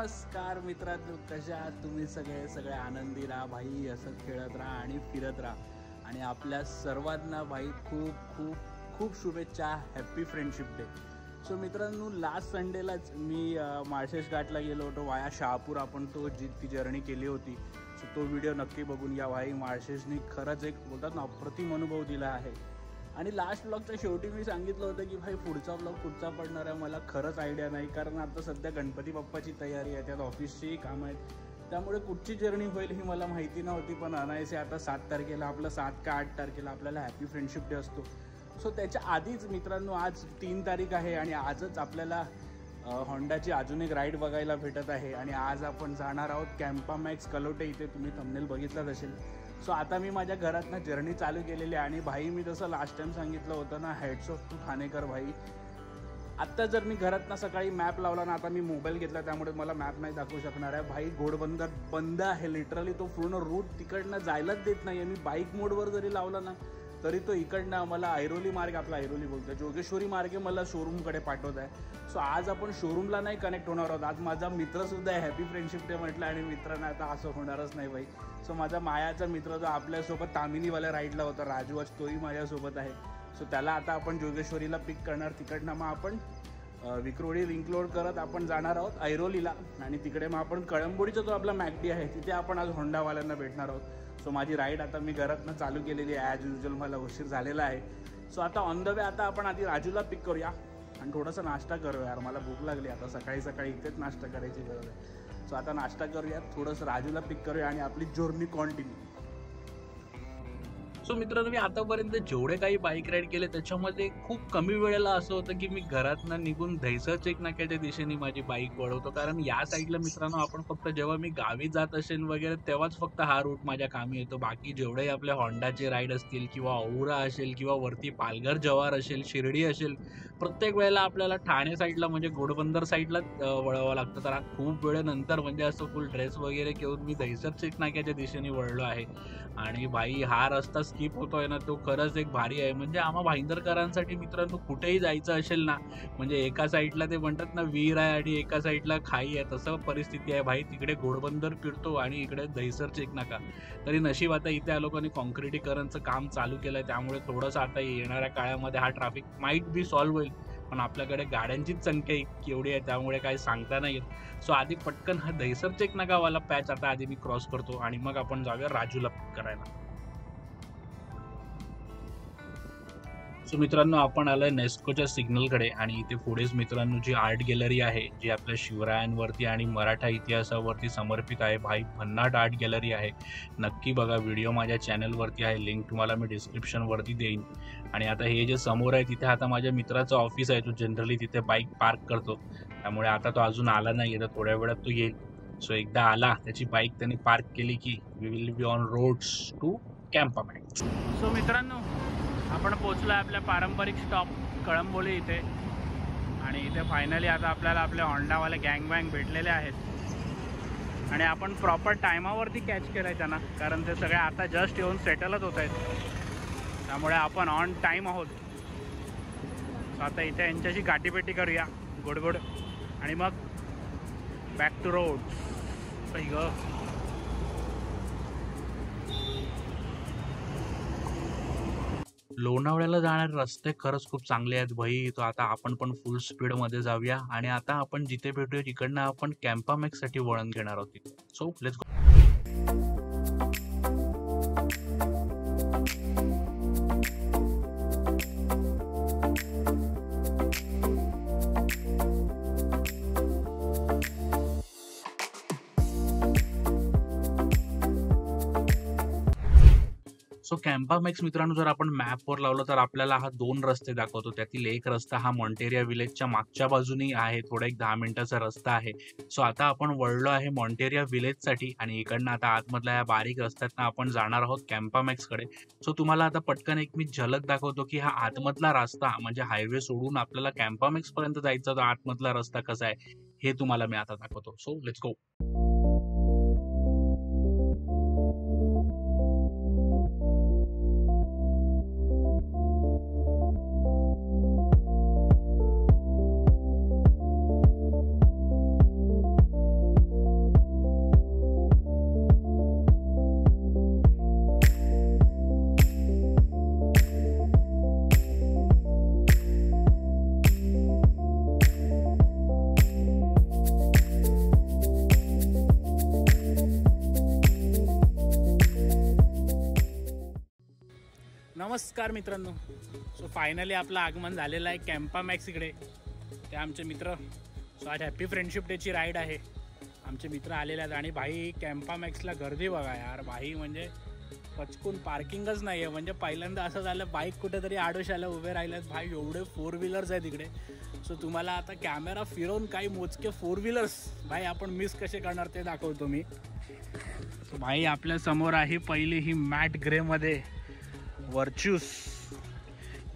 नमस्कार मित्रांनो, कशा आहात तुम्ही सगळे आनंदी राहा भाई, असंच खेळत राहा आणि फिरत राहा. आणि आपल्या सर्वांना भाई खूप खूप खूप शुभेच्छा. Happy friendship day. सो मित्रांनो, लास्ट संडेलाच मी माळशेज घाटला गेलो होतो वाया शहापूर. आपण ती जर्नी केली होती. सो तो व्हिडिओ नक्की बघून या भाई. माळशेजनी खरंच एक बोलतात ना अप्रतिम अनुभव दिला आहे. आणि लास्ट ब्लॉगच्या शेवटी मी सांगितलं होतं की भाई पुढचा ब्लॉग कुठचा पडणार आहे मला खरंच आयडिया नाही, कारण आता सध्या गणपती बाप्पाची तयारी आहे, त्यात ऑफिसचीही कामं आहेत, त्यामुळे कुठची जर्नी होईल ही मला माहिती नव्हती. पण अनायसे आता 7 तारखेला आपलं 7 का 8 तारखेला आपल्याला हॅपी फ्रेंडशिप डे असतो. सो त्याच्या आधीच मित्रांनो आज 3 तारीख आहे आणि आजच आपल्याला होंडाची अजून एक राईड बघायला भेटत आहे. आणि आज आपण जाणार आहोत कॅम्पा मॅक्स कलोटे. इथे तुम्ही थंबनेल बघितलाच असेल. सो आता मी माझ्या घरातनं जर्नी चालू केलेली आहे. आणि भाई मी जसं लास्ट टाइम सांगितलं होतं ना, हेड्स ऑफ टू ठाणेकर भाई. आत्ता जर मी घरातनं सकाळी मॅप लावला ना, आता मी मोबाईल घेतला त्यामुळे मला मॅप नाही दाखवू शकणार आहे भाई. घोडबंदर बंद आहे लिटरली. तो पूर्ण रूट तिकडनं जायलाच देत नाही आहे. मी बाईक मोडवर जरी लावला ना तरी तो इकडनं मला ऐरोली मार्ग, आपला ऐरोली बोलतो जोगेश्वरी मार्गे मला शोरूमकडे पाठवत आहे. सो आज आपण शोरूमला नाही कनेक्ट होणार आहोत. आज माझा मित्रसुद्धा आहे, हॅपी फ्रेंडशिप डे म्हटलं आणि मित्रांना आता असं होणारच नाही भाई. सो माझा मायाचा मित्र जो आपल्यासोबत तामिनीवाल्या राईडला होता राजू, आज तोही माझ्यासोबत आहे. सो त्याला आता आपण जोगेश्वरीला पिक करणार. तिकडनं मग आपण विक्रोळी रिंकलोड करत आपण जाणार आहोत ऐरोलीला. आणि तिकडे मग आपण कळंबोडीचा जो आपला मॅकडी आहे तिथे आपण आज होंडावाल्यांना भेटणार आहोत. सो माझी राईड आता मी घरातनं चालू केलेली आहे. ॲज युजल मला उशीर झालेला आहे. सो आता ऑन द वे आता आपण आधी राजूला पिक करूया आणि थोडासा नाश्ता करूया. यार मला भूक लागली आता, सकाळी सकाळी इथेच नाश्ता करायची गरज आहे. सो आता नाश्ता करूया, थोडंसं राजूला पिक करूया आणि आपली जर्नी कॉन्टिन्यू. सो मित्रांनो, मी आतापर्यंत जेवढे काही बाईक राईड केले त्याच्यामध्ये खूप कमी वेळेला असं होतं की मी घरातनं निघून दहिसर चेक नाक्याच्या दिशेने माझी बाईक वळवतो. कारण या साईडला मित्रांनो आपण फक्त जेव्हा मी गावी जात असेल वगैरे तेव्हाच फक्त हा रूट माझ्या कामी येतो. बाकी जेवढे आपल्या होंडाचे राईड असतील किंवा औरा असेल किंवा वरती पालघर जव्हार असेल, शिर्डी असेल, प्रत्येक वेळेला आपल्याला ठाणे साईडला म्हणजे घोडबंदर साईडला वळावं लागतं. तर खूप वेळेनंतर म्हणजे असं फुल ड्रेस वगैरे घेऊन मी दहिसर चेक नाक्याच्या दिशेने वळलो आहे. आणि बाई हा रस्ता स्किप होतोय ना, तो खरंच एक भारी आहे. म्हणजे आम्हा भाईंदरकरांसाठी मित्रांनो कुठेही जायचं असेल ना, म्हणजे एका साईडला ते म्हणतात ना विहीर आहे आणि एका साईडला खाई आहे, तसं परिस्थिती आहे भाई. तिकडे घोडबंदर फिरतो आणि इकडे दहिसर चेक नाका. तरी नशीब आता इथे लोकांनी कॉन्क्रिटीकरणचं काम चालू केलंय, त्यामुळे थोडंसं आता येणाऱ्या काळामध्ये हा ट्रॅफिक माईट बी सॉल्व्ह होईल. पण आपल्याकडे गाड्यांचीच संख्या केवढी आहे त्यामुळे काही सांगता नाही येत. सो आधी पटकन हा दहिसर चेक नाकावाला पॅच आता आधी मी क्रॉस करतो आणि मग आपण जाऊया राजूला पिक करायला. सो मित्रांनो, आपण आलोय नेस्कोच्या सिग्नलकडे आणि इथे पुढेच मित्रांनो जी आर्ट गॅलरी आहे जी आपल्या शिवरायांवरती आणि मराठा इतिहासावरती समर्पित आहे. भाई भन्नाट आर्ट गॅलरी आहे, नक्की बघा. व्हिडिओ माझ्या चॅनलवरती आहे, लिंक तुम्हाला मी डिस्क्रिप्शनवरती देईन. आणि आता हे जे समोर आहे तिथे आता माझ्या मित्राचं ऑफिस आहे, तो जनरली तिथे बाईक पार्क करतो. त्यामुळे आता तो अजून आला नाही, तर थोड्या वेळात तो येईल. सो एकदा आला, त्याची बाईक त्यांनी पार्क केली की we will be on roads to Campa Max. So मित्रांनो, आपण पोचलो आहे आपल्या पारंपरिक स्टॉप कळंबोली इथे. आणि इथे फायनली आता आपल्याला आपले होंडावाले गँग भेटलेले आहेत. आणि आपण प्रॉपर टायमावरती कॅच केलं आहे त्यांना, कारण ते सगळे आता जस्ट येऊन सेटलच होत आहेत, त्यामुळे आपण ऑन टाईम आहोत. आता इथे यांच्याशी गाठीपेटी करूया गोडगोड आणि मग बॅक टू रोड. लोणावळ्याला जाणारे रस्ते खरंच खूप चांगले आहेत भाई. तो आता आपण पण फुल स्पीडमध्ये जाऊया आणि आता आपण जिथे भेटूया तिकडनं आपण कॅम्पा मॅक्ससाठी वळण घेणार आहोत. So let's go. So Campa max मित्रांनो, जर आपण मॅपवर लावलं तर आपल्याला हा 2 रस्ते दाखवतो. त्यातील एक रस्ता हा मॉन्टेरिया विलेजच्या मागच्या बाजूनी आहे, थोडा एक 10 मिनिटाचा रस्ता आहे. सो आता आपण वळलो आहे मॉन्टेरिया विलेजसाठी आणि इकडनं आता आतमधल्या या बारीक रस्त्यातनं आपण जाणार आहोत कॅम्पा मॅक्सकडे. सो तुम्हाला आता पटकन एक मी झलक दाखवतो की हा आतमधला रस्ता म्हणजे हायवे सोडून आपल्याला कॅम्पा मॅक्सपर्यंत जायचा तो आतमधला रस्ता कसा आहे हे तुम्हाला मी आता दाखवतो. So let's go. नमस्कार मित्रांनो. सो फायनली आपलं आगमन झालेलं आहे कॅम्पा मॅक्स इकडे. ते आमचे मित्र. सो आज हॅपी फ्रेंडशिप डेची राईड आहे. आमचे मित्र आलेले आहेत आणि भाई कॅम्पा मॅक्सला गर्दी बघा यार. भाई म्हणजे पचकून पार्किंगच नाही आहे. म्हणजे पहिल्यांदा असं झालं बाईक कुठेतरी आडोशाला उभे राहिल्यात भाई. एवढे 4 व्हीलर्स आहेत इकडे. सो तुम्हाला आता कॅमेरा फिरवून काही मोजके 4 व्हीलर्स भाई आपण मिस कसे करणार ते दाखवतो मी. सो भाई आपल्या समोर आहे पहिली ही मॅट ग्रेमध्ये वर्च्यूस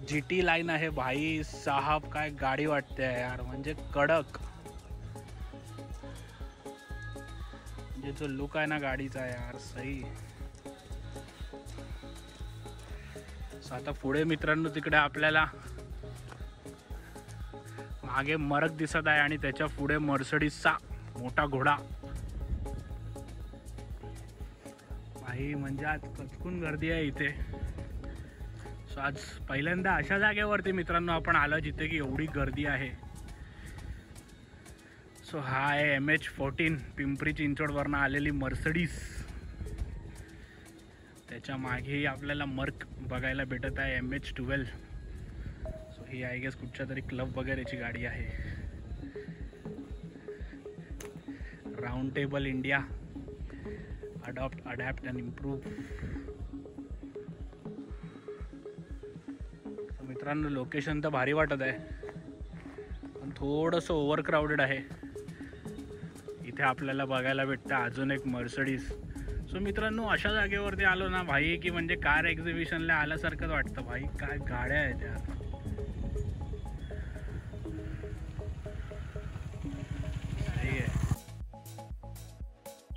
GT लाईन आहे भाई साहब. काय गाडी वाटते यार. म्हणजे कडक. म्हणजे जो लुक आहे ना गाडीचा यार सही. आता पुढे मित्रांनो तिकडे आपल्याला मागे मरक दिसत आहे आणि त्याच्या पुढे मर्सिडीजचा मोठा घोडा भाई. म्हणजे आज कचकून गर्दी आहे इथे. सो आज पहिल्यांदा अशा जागेवरती मित्रांनो आपण आलो जिथे की एवढी गर्दी आहे. सो हा आहे MH14 पिंपरी चिंचवडवरनं आलेली मर्सिडीज. त्याच्या मागेही आपल्याला मर्क बघायला भेटत आहे MH12. So he I guess कुठच्या तरी क्लब वगैरेची गाडी आहे. Round table India adapt and improve. मित्रांनो लोकेशन तर भारी वाटत आहे पण थोडंसं ओव्हर क्राऊडेड आहे. इथे आपल्याला बघायला भेटतं अजून एक मर्सिडीज. सो मित्रांनो अशा जागेवरती आलो ना भाई की म्हणजे कार एक्झिबिशनला आल्यासारखंच वाटतं भाई. काय गाड्या आहेत त्या.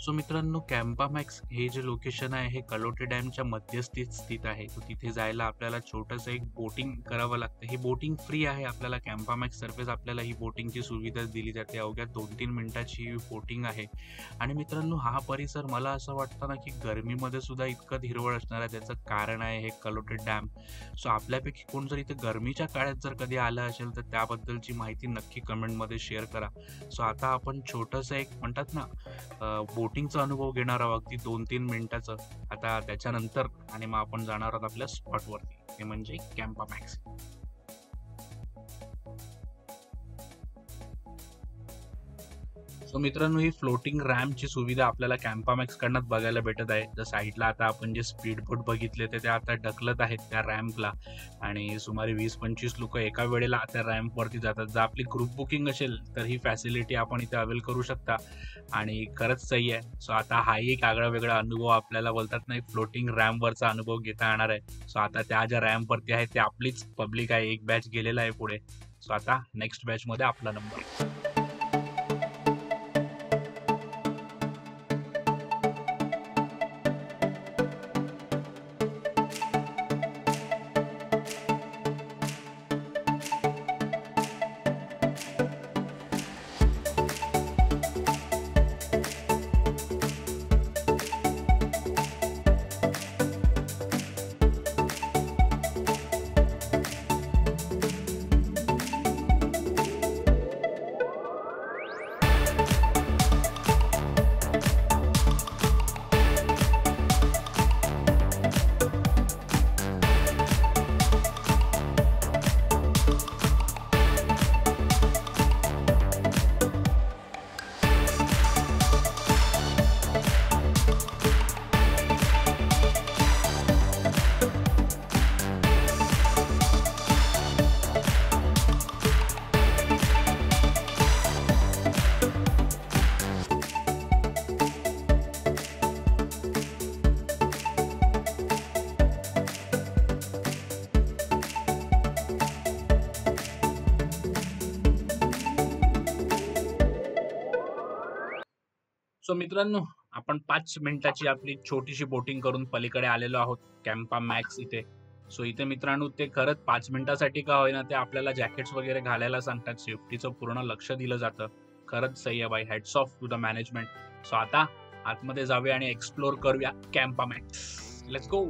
सो मित्रांनो कॅम्पा मॅक्स हे जे लोकेशन आहे हे कलोटे डॅमच्या मध्यस्थीत स्थित आहे. तो तिथे जायला आपल्याला छोटंसं एक बोटिंग करावं लागतं. ही बोटिंग फ्री आहे. आपल्याला कॅम्पा मॅक्स तर्फेच आपल्याला ही बोटिंगची सुविधा दिली जाते. अवघ्या 2-3 मिनिटाची ही बोटिंग आहे. आणि मित्रांनो हा परिसर मला असं वाटतं ना की गरमीमध्ये सुद्धा इतकं हिरवळ असणार आहे. त्याचं कारण आहे हे कलोटे डॅम. सो आपल्यापैकी कोण जर इथे गरमीच्या काळात जर कधी आलं असेल तर त्याबद्दलची माहिती नक्की कमेंटमध्ये शेअर करा. सो आता आपण छोटंसं एक म्हणतात ना बोटिंगचा अनुभव घेणार आहोत अगदी 2-3 मिनिटाचं आता त्याच्यानंतर. आणि मग आपण जाणार आहोत आपल्या स्पॉटवरती. ते म्हणजे कॅम्पा मॅक्स. सो मित्रांनो ही फ्लोटिंग रॅम्पची सुविधा आपल्याला कॅम्पा मॅक्स कडनं बघायला भेटत आहे. तर साईडला आता आपण जे स्पीड बोट बघितले ते आता ढकलत आहेत त्या रॅम्पला. आणि सुमारे 20-25 लोक एका वेळेला त्या रॅम्पवरती जातात. जर आपली ग्रुप बुकिंग असेल तर ही फॅसिलिटी आपण इथे अवेल करू शकता. आणि खरंच सही आहे. सो आता हाही एक आगळा वेगळा अनुभव आपल्याला बोलतात नाही फ्लोटिंग रॅम्पवरचा अनुभव घेता येणार आहे. सो आता त्या ज्या रॅम्पवरती आहे ते आपलीच पब्लिक आहे. एक बॅच गेलेला आहे पुढे. सो आता नेक्स्ट बॅचमध्ये आपला नंबर. सो मित्रांनो आपण 5 मिनिटाची आपली छोटीशी बोटिंग करून पलीकडे आलेलो आहोत कॅम्पा मॅक्स इथे. सो इथे मित्रांनो ते खरंच 5 मिनिटासाठी का होईना ते आपल्याला जॅकेट्स वगैरे घालायला सांगतात. सेफ्टीचं पूर्ण लक्ष दिलं जातं. खरंच सही आहे बाई. Hats off to the management. So आता आतमध्ये जाऊया आणि एक्सप्लोर करूया Campa Max. Let's go.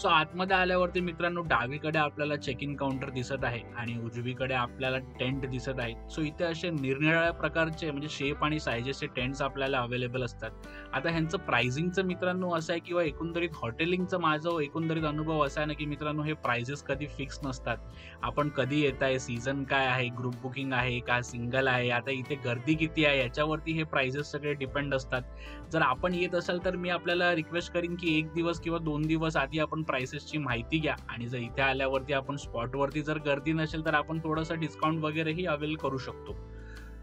So आतमध्ये आल्यावरती मित्रांनो डावीकडे आपल्याला चेक इन काउंटर दिसत आहे आणि उजवीकडे आपल्याला टेंट दिसत आहे. सो इथे असे निरनिराळ्या प्रकारचे म्हणजे शेप आणि सायझेसचे टेंट्स आपल्याला अवेलेबल असतात. आता ह्यांचं प्राइसिंगचं मित्रांनो असं आहे किंवा एकंदरीत हॉटेलिंगचं माझं एकंदरीत अनुभव असा आहे ना की मित्रांनो हे प्राइजेस कधी फिक्स नसतात. आपण कधी येत आहे, सीझन काय आहे, ग्रुप बुकिंग आहे का सिंगल आहे, आता इथे गर्दी किती आहे याच्यावरती हे प्राइजेस सगळे डिपेंड असतात. जर आपण येत असाल तर मी आपल्याला रिक्वेस्ट करीन की 1 दिवस किंवा 2 दिवस आधी आपण प्राइसेसची माहिती घ्या आणि जर इथे आल्यावरती आपण स्पॉटवरती जर गर्दी नसेल तर आपण थोडंसं डिस्काउंट वगैरेही अवेल करू शकतो.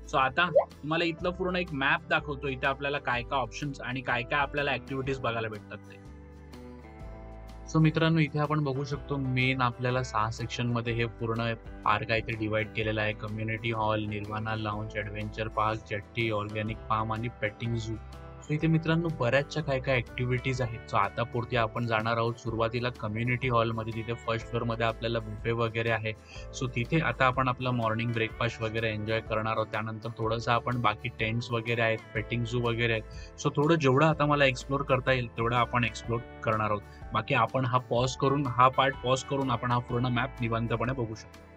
सो आता तुम्हाला इथलं पूर्ण एक मॅप दाखवतो. इथे आपल्याला काय काय ऑप्शन्स आणि काय काय आपल्याला ऍक्टिव्हिटीज बघायला भेटतात ते. सो मित्रांनो इथे आपण बघू शकतो मेन आपल्याला 6 सेक्शन मध्ये हे पूर्ण पार्क आहे ते डिवाइड केलेलं आहे. Community hall, Nirvana lounge, adventure park, jetty, organic farm आणि पेटिंग झू. सो इथे मित्रांनो बऱ्याचशा काय काय ऍक्टिव्हिटीज आहेत. सो आता पुरती आपण जाणार आहोत सुरुवातीला कम्युनिटी हॉलमध्ये. तिथे फर्स्ट फ्लोअर मध्ये आपल्याला बुफे वगैरे आहे. सो तिथे आता आपण आपला मॉर्निंग ब्रेकफास्ट वगैरे एन्जॉय करणार आहोत. त्यानंतर थोडंसं आपण बाकी टेंट्स वगैरे आहेत, पेटिंग झू वगैरे आहेत. सो थोडं जेवढं आता मला एक्सप्लोर करता येईल तेवढं आपण एक्सप्लोर करणार आहोत. बाकी आपण हा पार्ट पॉज करून आपण हा पूर्ण मॅप निवांतपणे बघू शकतो.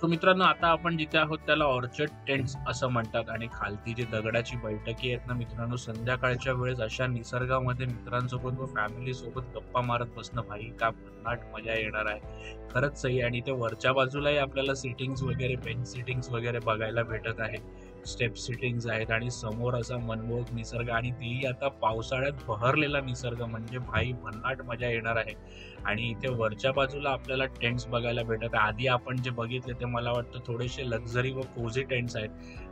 सो मित्रांनो आता आपण जिथे आहोत त्याला ऑर्चर्ड टेंट्स असं म्हणतात आणि खालती जे दगडाची बैठकी आहेत ना मित्रांनो, संध्याकाळच्या वेळेस अशा निसर्गामध्ये मित्रांसोबत व फॅमिली सोबत गप्पा मारत बसणं भाई का भन्नाट मजा येणार आहे. खरंच सही. आणि ते वरच्या बाजूलाही आपल्याला सिटिंग्स वगैरे, बेंच सिटिंग्स वगैरे बघायला भेटत आहे. स्टेप सिटिंग्स आहेत आणि समोर असा मनमोहक निसर्ग आणि तेही आता पावसाळ्यात बहरलेला निसर्ग म्हणजे भाई भन्नाट मजा येणार आहे. आणि इथे वरच्या बाजूला आपल्याला टेंट्स बघायला भेटत आहे. आधी आपण जे बघितले ते मला वाटतं थोडेसे लक्झरी व कोझी टेंट्स आहेत.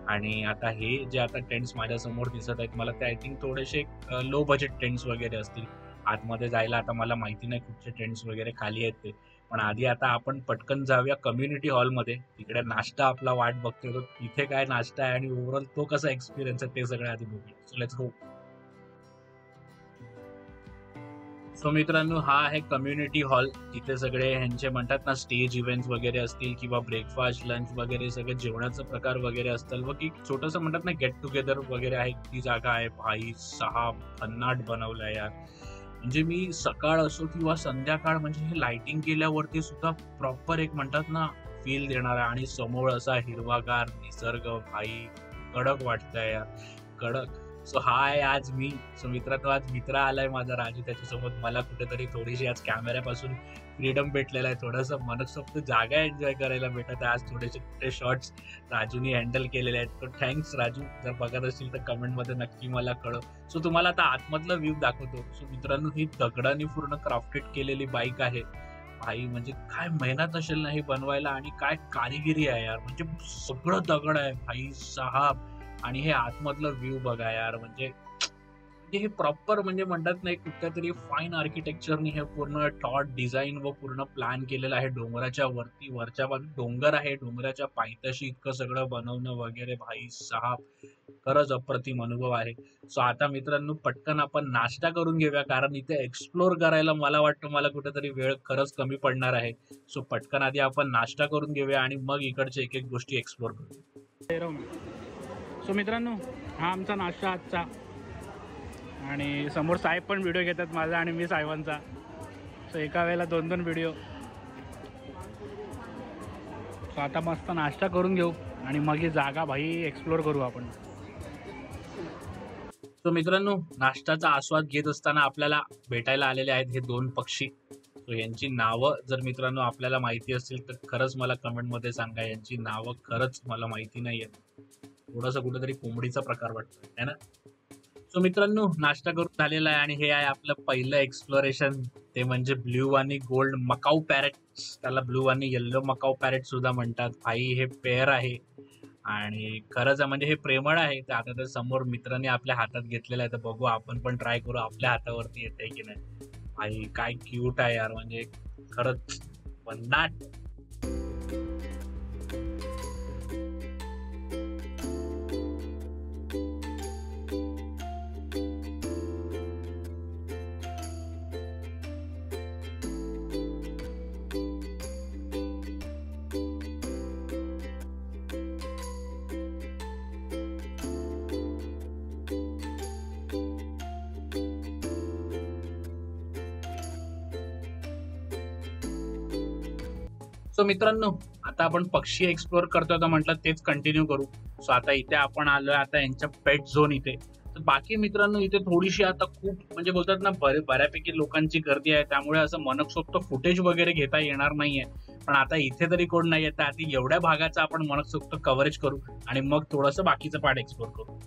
आणि आता हे जे आता टेंट्स माझ्या समोर दिसत आहेत मला ते आय थिंक थोडेसे लो बजेट टेंट्स वगैरे असतील. आतमध्ये जायला आता मला माहिती नाही कुठचे टेंट्स वगैरे खाली आहेत ते. पण आधी आता आपण पटकन जाऊया कम्युनिटी हॉलमध्ये. तिकडे नाश्ता आपला वाट बघतोय. तो तिथे काय नाश्ता आहे आणि ओव्हरऑल तो कसा एक्सपिरियन्स आहे ते सगळं आधी बघूया. So let's go. सो मित्रांनो हा आहे कम्युनिटी हॉल. इथे सगळे ह्यांचे म्हणतात ना स्टेज इव्हेंट्स वगैरे असतील किंवा ब्रेकफास्ट, लंच वगैरे सगळे जेवणाचा प्रकार वगैरे असतील व की छोटंसं म्हणतात ना गेट टुगेदर वगैरे आहे. ती जागा आहे भाई 6 भन्नाट बनवलाय यार. म्हणजे मी सकाळ असो किंवा संध्याकाळ म्हणजे हे लाइटिंग केल्यावरती सुद्धा प्रॉपर एक म्हणतात ना फील देणार आहे. आणि समोर असा हिरवागार निसर्ग भाई कडक वाटतंय यार, कडक. सो हा आहे आज मी. सो मित्रांनो आज मित्र आलाय माझा राजू. त्याच्यासोबत मला कुठेतरी थोडीशी आज कॅमेऱ्यापासून फ्रीडम भेटलेला आहे. थोडंसं मनसोक्त जागा एन्जॉय करायला भेटत आहे. आज थोडेसे शॉर्ट्स राजूनी हँडल केलेले आहेत. तर थँक्स राजू. जर बघत असतील तर कमेंटमध्ये नक्की मला कळव. सो तुम्हाला आता आतमधला व्ह्यू दाखवतो. सो मित्रांनो ही दगडाने पूर्ण क्राफ्टेड केलेली बाईक आहे भाई. म्हणजे काय मेहनत असेल ना हे बनवायला आणि काय कारिगिरी आहे यार. म्हणजे सगळं दगड आहे भाई साहब. आणि हे आतमधलं व्ह्यू बघा यार. म्हणजे हे प्रॉपर म्हणजे म्हणतात ना कुठल्या तरी फाईन आर्किटेक्चरनी हे पूर्ण थॉट डिझाईन व पूर्ण प्लॅन केलेलं आहे. डोंगराच्या वरती वरच्या बाजू डोंगर आहे, डोंगराच्या पायथ्याशी इतकं सगळं बनवणं वगैरे भाई साहब खरंच अप्रतिम अनुभव आहे. सो आता मित्रांनो पटकन आपण नाश्ता करून घेऊया कारण इथे एक्सप्लोर करायला मला वाटतं मला कुठेतरी वेळ खरंच कमी पडणार आहे. सो पटकन आधी आपण नाश्ता करून घेऊया आणि मग इकडच्या एक एक गोष्टी एक्सप्लोर करूया. सो मित्रांनो हा आमचा नाश्ता आजचा. आणि समोर साहेब पण व्हिडिओ घेतात माझा आणि मी साहेबांचा. सो एका वेळेला 2-2 व्हिडिओ. सो आता मस्त नाश्ता करून घेऊ आणि मग ही जागा भाई एक्सप्लोर करू आपण. सो मित्रांनो नाश्त्याचा आस्वाद घेत असताना आपल्याला भेटायला आलेले आहेत हे 2 पक्षी. सो यांची नावं जर मित्रांनो आपल्याला माहिती असतील तर खरंच मला कमेंटमध्ये सांगा. यांची नावं खरंच मला माहिती नाही आहेत. थोडासा कुठेतरी कोंबडीचा प्रकार वाटतो है ना. सो मित्रांनो नाश्ता करून झालेला आहे आणि हे आहे आपलं पहिलं एक्सप्लोरेशन. ते म्हणजे ब्ल्यू आणि गोल्ड मकाऊ पॅरेट्स. त्याला ब्ल्यू आणि येल्लो मकाऊ पॅरेट सुद्धा म्हणतात भाई. हे पेअर आहे आणि खरंच म्हणजे हे प्रेमळ आहे. ते आता तर समोर मित्रांनी आपल्या हातात घेतलेलं आहे तर बघू आपण पण ट्राय करू आपल्या हातावरती येते की नाही. भाई काय क्यूट आहे यार. म्हणजे खरंच भन्नाट. सो मित्रांनो आता आपण पक्षी एक्सप्लोर करतोय तर म्हटलं तेच कंटिन्यू करू. सो आता इथे आपण आलोय आता यांच्या पेट झोन इथे. बाकी मित्रांनो इथे थोडीशी आता खूप म्हणजे बोलतात ना बऱ्यापैकी लोकांची गर्दी आहे, त्यामुळे असं मनसोक्त फुटेज वगैरे घेता येणार नाहीये. पण आता इथे तरी कोण नाहीये, तर आधी एवढ्या भागाचा आपण मनसोक्त कव्हरेज करू आणि मग थोडंसं बाकीचं पार्ट एक्सप्लोर करू.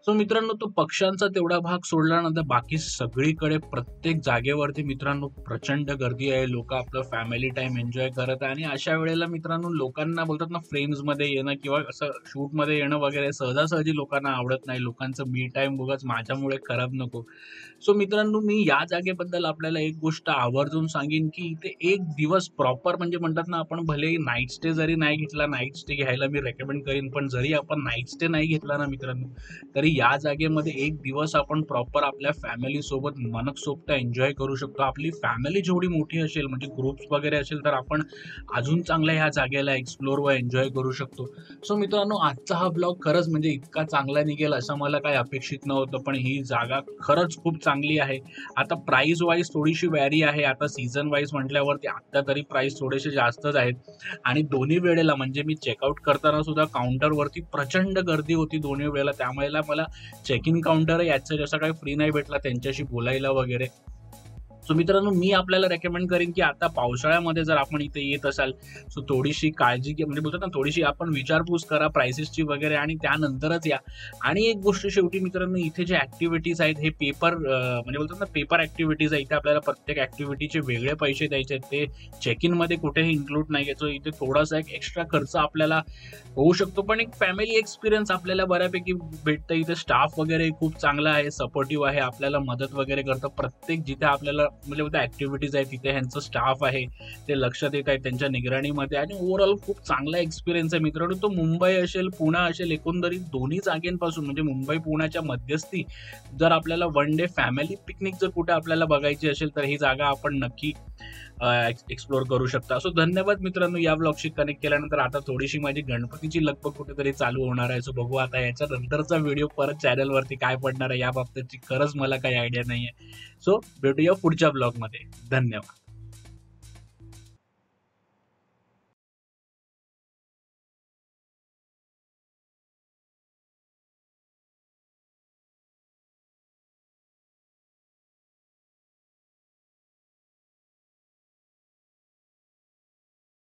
सो मित्रांनो, तो पक्ष्यांचा तेवढा भाग सोडल्यानंतर बाकी सगळीकडे प्रत्येक जागेवरती मित्रांनो प्रचंड गर्दी आहे. लोक आपलं फॅमिली टाइम एन्जॉय करत आहे आणि अशा वेळेला मित्रांनो लोकांना बोलतात ना फ्रेम्समध्ये येणं किंवा असं शूटमध्ये येणं वगैरे सहजासहजी लोकांना आवडत नाही. लोकांचं मी टाइम उगाच माझ्यामुळे खराब नको. सो मित्रांनो, मी या जागेबद्दल आपल्याला एक गोष्ट आवर्जून सांगेन की इथे एक दिवस प्रॉपर म्हणजे म्हणतात ना, आपण भले नाईट स्टे जरी नाही घेतला, नाईट स्टे घ्यायला मी रेकमेंड करीन, पण जरी आपण नाईट स्टे नाही घेतला ना मित्रांनो, तरी या जागेमध्ये एक दिवस आपण प्रॉपर आपल्या फॅमिली सोबत मनसोक्त एन्जॉय करू शकतो. आपली फॅमिली जेवढी मोठी असेल म्हणजे ग्रुप्स वगैरे असेल तर आपण अजून चांगल्या ह्या जागेला एक्सप्लोर व एन्जॉय करू शकतो. सो मित्रांनो, आजचा हा ब्लॉग खरंच म्हणजे इतका चांगला निघेल असं मला काही अपेक्षित नव्हतं, पण ही जागा खरंच खूप चांगली आहे. आता प्राइस वाईज थोडीशी व्हॅरी आहे. आता सीझन वाईज म्हटल्यावरती आता तरी प्राइस थोडेसे जास्तच आहेत आणि दोन्ही वेळेला म्हणजे मी चेकआउट करताना सुद्धा काउंटरवरती प्रचंड गर्दी होती दोन्ही वेळेला. त्यामुळे मला चेक इन काउंटर याचा जसा काही फ्री नाही भेटला त्यांच्याशी बोलायला वगैरे. सो मित्रांनो, मी आपल्याला रेकमेंड करीन की आता पावसाळ्यामध्ये जर आपण इथे येत असाल सो थोडीशी काळजी घ्या, म्हणजे बोलतात ना थोडीशी आपण विचारपूस करा प्राइसेसची वगैरे आणि त्यानंतरच या. आणि एक गोष्ट शेवटी मित्रांनो, इथे जे ऍक्टिव्हिटीज आहेत हे पेपर म्हणजे बोलतात ना पेपर ऍक्टिव्हिटीज आहे. इथे आपल्याला प्रत्येक ऍक्टिव्हिटीचे वेगळे पैसे द्यायचे आहेत. ते चेक इन मध्ये कुठेही इन्क्लूड नाही आहे. सो इथे थोडासा एक एक्स्ट्रा खर्च आपल्याला होऊ शकतो, पण एक फॅमिली एक्सपिरियन्स आपल्याला बऱ्यापैकी भेटतं. इथे स्टाफ वगैरे खूप चांगला आहे, सपोर्टिव्ह आहे, आपल्याला मदत वगैरे करतं. प्रत्येक जिथे आपल्याला म्हणजे ऍक्टिव्हिटीज आहेत तिथे ह्यांचं स्टाफ आहे, ते लक्ष देत आहेत त्यांच्या निगराणीमध्ये आणि ओव्हरऑल खूप चांगला एक्सपिरियन्स आहे मित्रांनो. तो मुंबई असेल पुणे असेल, एकंदरीत दोन्ही जागेंपासून म्हणजे मुंबई पुण्याच्या मध्यस्थी जर आपल्याला वन डे फॅमिली पिकनिक जर कुठे आपल्याला बघायची असेल तर ही जागा आपण नक्की एक्सप्लोर करू शकता. सो धन्यवाद मित्रांनो या ब्लॉगशी कनेक्ट केल्यानंतर. आता थोडीशी माझी गणपतीची लगबग कुठेतरी चालू होणार आहे. सो बघू आता याच्या नंतरचा व्हिडिओ परत चॅनलवरती काय पडणार आहे या बाबतीतची खरंच मला काही आयडिया नाहीये. सो भेटूया पुढच्या ब्लॉगमध्ये. धन्यवाद.